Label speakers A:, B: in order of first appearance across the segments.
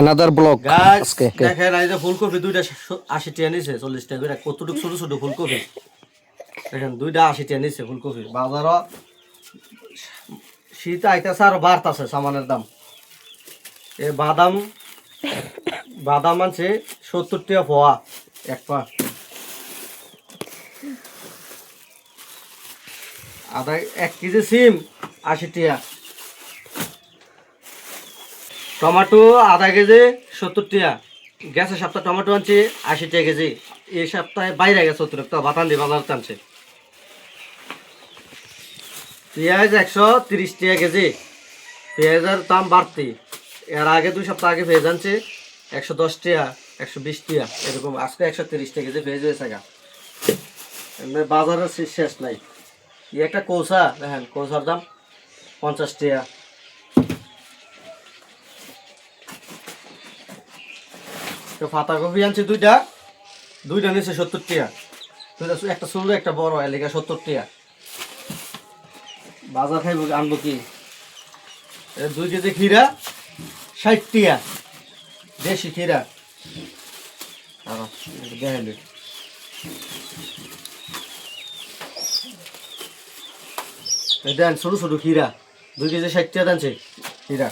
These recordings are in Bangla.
A: another block
B: গাছ
A: আজকে
B: দেখেন এই যে ফুলকপি দুইটা 80 টাকা নিছে 40 টাকা করে কতটুক ছোট ছোট ফুলকপি দেখেন দুইটা 80 টাকা নিছে ফুলকপি বাজারও শীত আইতাছে আর বাড়তাছে সামানের দাম এই বাদাম বাদাম আনছে 70 টাকা পোয়া এক পা আধা 1 কেজি সিম 80 টাকা টমেটো আধা কেজি 70 টাকা গেছে সপ্তাহ টমেটো আনছি 80 টাকা কেজি এই সপ্তাহে বাইরে গেছে অতিরিক্ত বাতান দিয়ে বাজার টানছে পেঁয়াজ 130 টাকা কেজি পেঁয়াজের দাম বাড়তি এর আগে 2 সপ্তাহ আগে পেঁয়াজ আনছে 110 টাকা 120 টাকা এরকম আজকে 130 টাকা কেজি পেঁয়াজ হয়েছে গা বাজারের শেষ নাই একটা কৌসা দেখেন কৌসার দাম 50 টাকা তো পাতাকপি আনছে দুইটা নিচে 70 টাকা দুইটা একটা ছোট একটা বড় এলাকা 70 টাকা বাজার খাইব আনবো কি 2 কেজি ক্ষীরা 60 টাকা দেশি ক্ষীরা দেখাইলে এটা ছোট ছোট ক্ষীরা 2 কেজি 60 টাকা আনছে ক্ষীরা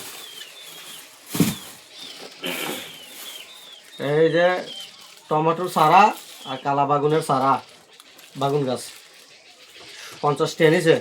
B: এই যে টমেটোর চারা আর কালা বাগুনের চারা বাগুন গাছ 50 টাকা নিছে